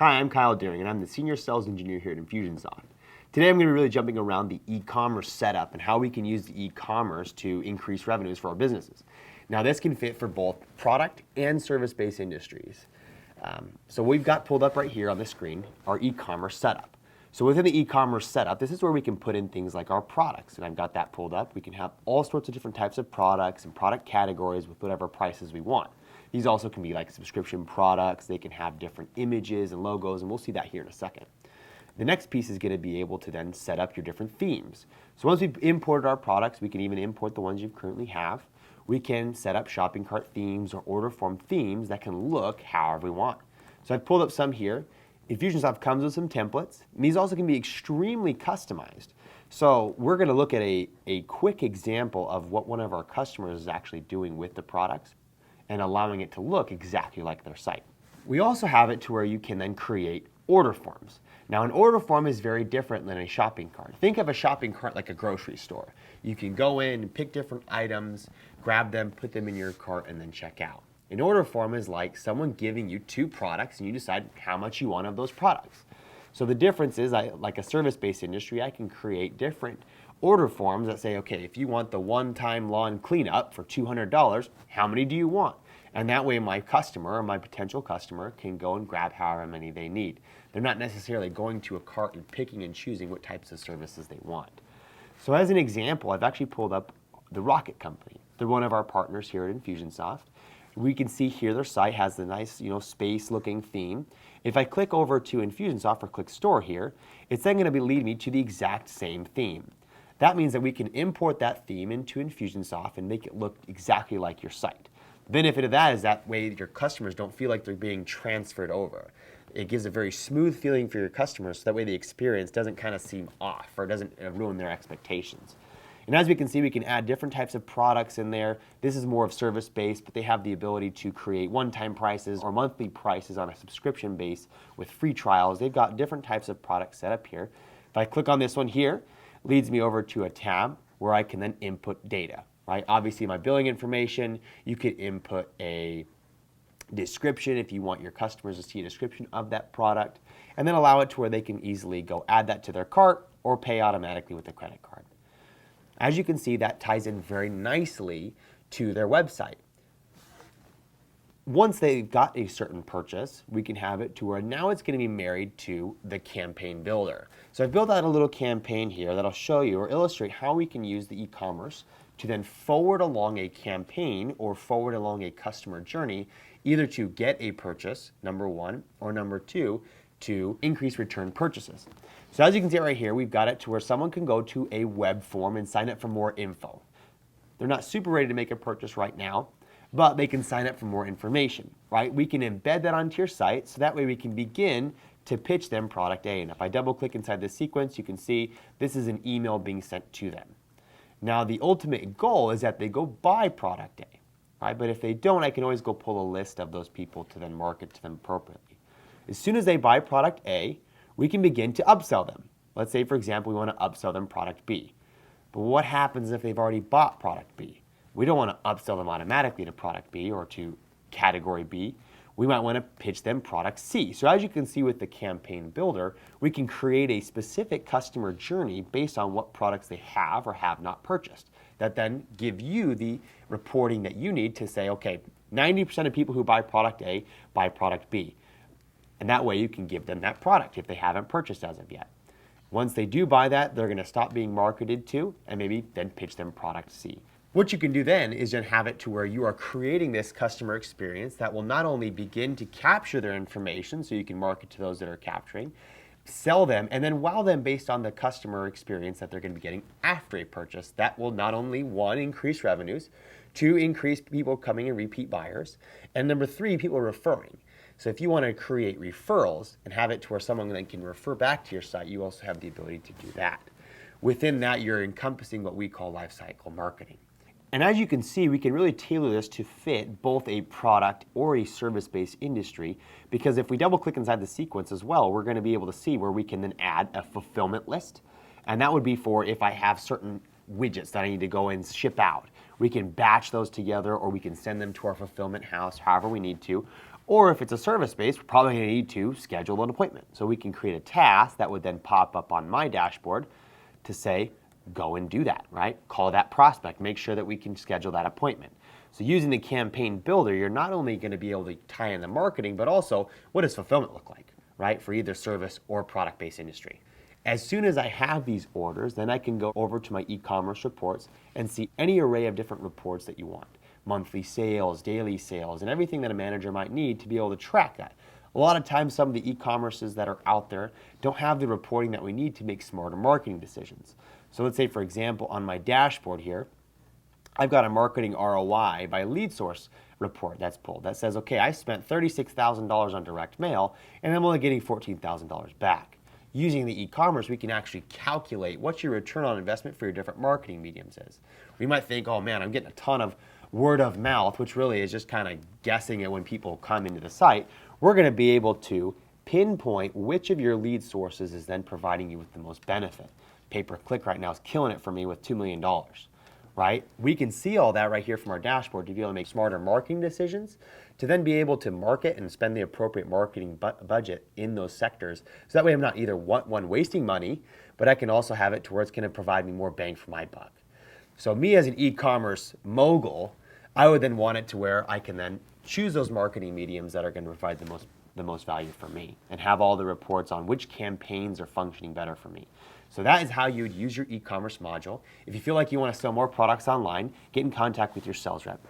Hi, I'm Kyle Deering, and I'm the Senior Sales Engineer here at Infusionsoft. Today I'm going to be really jumping around the e-commerce setup and how we can use the e-commerce to increase revenues for our businesses. Now this can fit for both product and service-based industries. So we've got pulled up right here on the screen our e-commerce setup. So within the e-commerce setup, this is where we can put in things like our products, and I've got that pulled up. We can have all sorts of different types of products and product categories with whatever prices we want. These also can be like subscription products. They can have different images and logos, and we'll see that here in a second. The next piece is going to be able to then set up your different themes. So once we've imported our products, we can even import the ones you currently have. We can set up shopping cart themes or order form themes that can look however we want. So I've pulled up some here. Infusionsoft comes with some templates, and these also can be extremely customized. So we're going to look at a quick example of what one of our customers is actually doing with the products and allowing it to look exactly like their site. We also have it to where you can then create order forms. Now an order form is very different than a shopping cart. Think of a shopping cart like a grocery store. You can go in and pick different items, grab them, put them in your cart, and then check out. An order form is like someone giving you two products and you decide how much you want of those products. So the difference is, like a service-based industry, I can create different order forms that say, okay, if you want the one-time lawn cleanup for $200, how many do you want? And that way my customer or my potential customer can go and grab however many they need. They're not necessarily going to a cart and picking and choosing what types of services they want. So as an example, I've actually pulled up the Rocket Company. They're one of our partners here at Infusionsoft. We can see here their site has the nice, space looking theme. If I click over to Infusionsoft or click store here, it's then going to lead me to the exact same theme. That means that we can import that theme into Infusionsoft and make it look exactly like your site. The benefit of that is that way your customers don't feel like they're being transferred over. It gives a very smooth feeling for your customers, so that way the experience doesn't kind of seem off or doesn't ruin their expectations. And as we can see, we can add different types of products in there. This is more of service-based, but they have the ability to create one-time prices or monthly prices on a subscription base with free trials. They've got different types of products set up here. If I click on this one here, it leads me over to a tab where I can then input data, right? Obviously, my billing information, you could input a description if you want your customers to see a description of that product, and then allow it to where they can easily go add that to their cart or pay automatically with a credit card. As you can see, that ties in very nicely to their website. Once they've got a certain purchase, we can have it to where now it's going to be married to the campaign builder. So I've built out a little campaign here that'll show you or illustrate how we can use the e-commerce to then forward along a campaign or forward along a customer journey, either to get a purchase, number one, or number two, to increase return purchases. So as you can see right here, we've got it to where someone can go to a web form and sign up for more info. They're not super ready to make a purchase right now, but they can sign up for more information, right? We can embed that onto your site, so that way we can begin to pitch them product A. And if I double click inside this sequence, you can see this is an email being sent to them. Now the ultimate goal is that they go buy product A, right? But if they don't, I can always go pull a list of those people to then market to them appropriately. As soon as they buy product A, we can begin to upsell them. Let's say, for example, we want to upsell them product B. But what happens if they've already bought product B? We don't want to upsell them automatically to product B or to category B. We might want to pitch them product C. So as you can see with the campaign builder, we can create a specific customer journey based on what products they have or have not purchased, that then give you the reporting that you need to say, okay, 90% of people who buy product A buy product B. And that way you can give them that product if they haven't purchased as of yet. Once they do buy that, they're going to stop being marketed to and maybe then pitch them product C. What you can do then is then have it to where you are creating this customer experience that will not only begin to capture their information so you can market to those that are capturing, sell them, and then wow them based on the customer experience that they're going to be getting after a purchase. That will not only, one, increase revenues, two, increase people coming and repeat buyers, and number three, people referring. So if you want to create referrals and have it to where someone then can refer back to your site, you also have the ability to do that. Within that, you're encompassing what we call lifecycle marketing. And as you can see, we can really tailor this to fit both a product or a service-based industry, because if we double click inside the sequence as well, we're going to be able to see where we can then add a fulfillment list. And that would be for if I have certain widgets that I need to go and ship out. We can batch those together, or we can send them to our fulfillment house, however we need to. Or if it's a service-based, we're probably going to need to schedule an appointment. So we can create a task that would then pop up on my dashboard to say, go and do that, right? Call that prospect, make sure that we can schedule that appointment. So using the campaign builder, you're not only going to be able to tie in the marketing, but also what does fulfillment look like, right? For either service or product-based industry. As soon as I have these orders, then I can go over to my e-commerce reports and see any array of different reports that you want. Monthly sales, daily sales, and everything that a manager might need to be able to track that. A lot of times, some of the e-commerces that are out there don't have the reporting that we need to make smarter marketing decisions. So let's say, for example, on my dashboard here, I've got a marketing ROI by lead source report that's pulled that says, okay, I spent $36,000 on direct mail and I'm only getting $14,000 back. Using the e-commerce, we can actually calculate what your return on investment for your different marketing mediums is. We might think, oh man, I'm getting a ton of word of mouth, which really is just kind of guessing it when people come into the site. We're going to be able to pinpoint which of your lead sources is then providing you with the most benefit. Pay-per-click right now is killing it for me with $2 million. Right? We can see all that right here from our dashboard to be able to make smarter marketing decisions, to then be able to market and spend the appropriate marketing budget in those sectors. So that way I'm not either one wasting money, but I can also have it to where it's going to provide me more bang for my buck. So me as an e-commerce mogul, I would then want it to where I can then choose those marketing mediums that are going to provide the most value for me and have all the reports on which campaigns are functioning better for me. So that is how you would use your e-commerce module. If you feel like you want to sell more products online, get in contact with your sales rep.